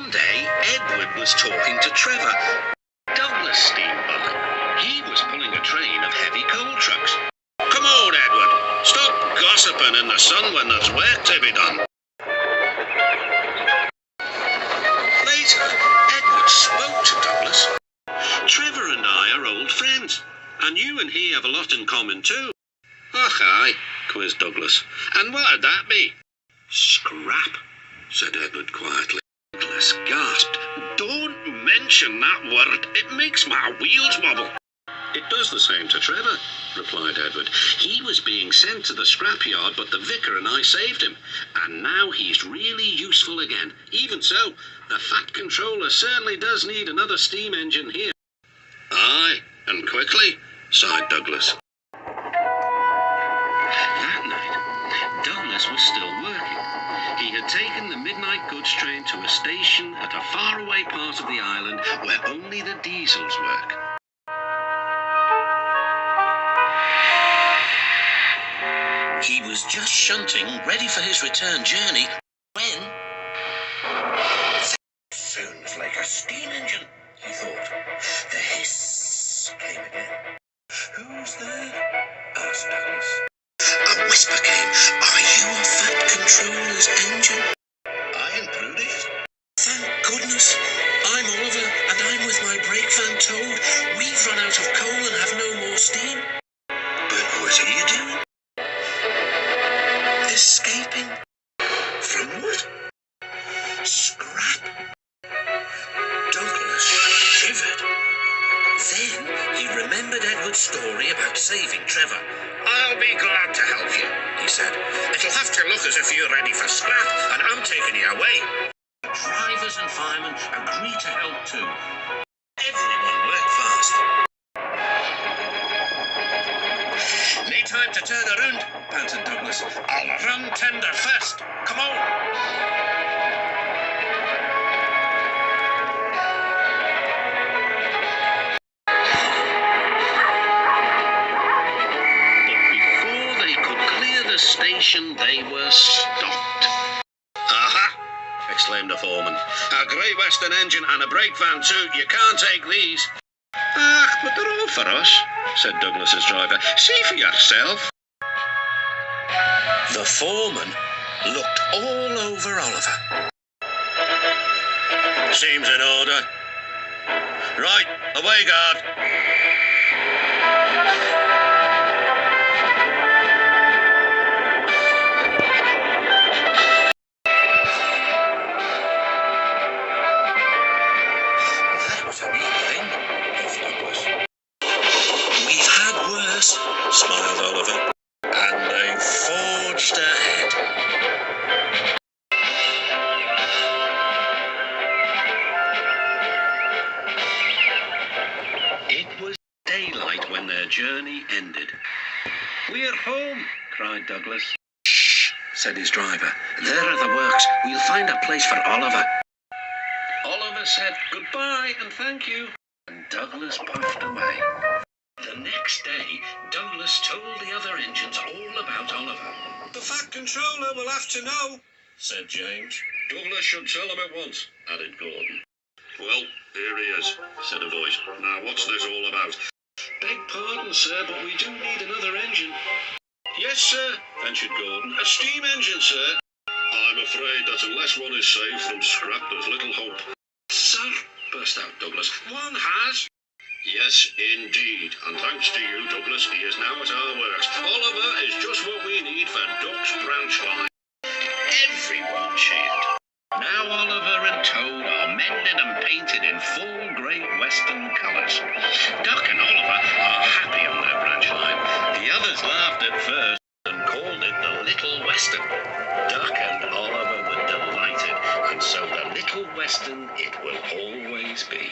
One day, Edward was talking to Trevor. Douglas steamed by. He was pulling a train of heavy coal trucks. "Come on, Edward. Stop gossiping in the sun when there's work to be done." Later, Edward spoke to Douglas. "Trevor and I are old friends, and you and he have a lot in common too." "Och, aye," quizzed Douglas. "And what'd that be?" "Scrap," said Edward quietly. Douglas gasped. "Don't mention that word. It makes my wheels wobble." "It does the same to Trevor," replied Edward. "He was being sent to the scrapyard, but the vicar and I saved him. And now he's really useful again. Even so, the fat controller certainly does need another steam engine here." "Aye, and quickly," sighed Douglas. That night, Douglas was still working. He had taken the midnight goods train to a station at a faraway part of the island where only the diesels work. He was just shunting, ready for his return journey, when... "That sounds like a steam engine," he thought. The hiss came again. "Who's there?" asked Douglas. A whisper came. "Are you a fat controller's engine?" "I am Prudie." "Thank goodness. I'm Oliver, and I'm with my brake van towed. We've run out of coal and have no more steam." "But what are you doing?" "Escaping." "From what?" "Scrap." Douglas shivered. Then he remembered Edward's story about saving Trevor. "I'll be glad to help you," he said. "It'll have to look as if you're ready for scrap, and I'm taking you away." The drivers and firemen agreed to help too. Everyone worked fast. "Need time to turn around," panted Douglas. "I'll run tender first. Come on." Station, they were stopped. "Aha!" exclaimed the foreman. "A Great Western engine and a brake van too. You can't take these." "Ah, but they're all for us," said Douglas's driver. "See for yourself." The foreman looked all over Oliver. "Seems in order. Right, away, guard." Smiled Oliver, and they forged ahead. It was daylight when their journey ended. "We're home," cried Douglas. "Shh," said his driver. "There are the works. We'll find a place for Oliver." Oliver said goodbye and thank you, and Douglas puffed away. The next day, Douglas told the other engines all about Oliver. "The fat controller will have to know," said James. "Douglas should tell him at once," added Gordon. "Well, here he is," said a voice. "Now, what's this all about?" "Beg pardon, sir, but we do need another engine." "Yes, sir," ventured Gordon. "A steam engine, sir." "I'm afraid that unless one is saved from scrap, there's little hope." "Sir," burst out Douglas, "one has." "Yes, indeed, and thanks to you, Douglas, he is now at our works. Oliver is just what we need for Duck's branch line." Everyone cheered. Now Oliver and Toad are mended and painted in full Great Western colours. Duck and Oliver are happy on their branch line. The others laughed at first and called it the Little Western. Duck and Oliver were delighted, and so the Little Western it will always be.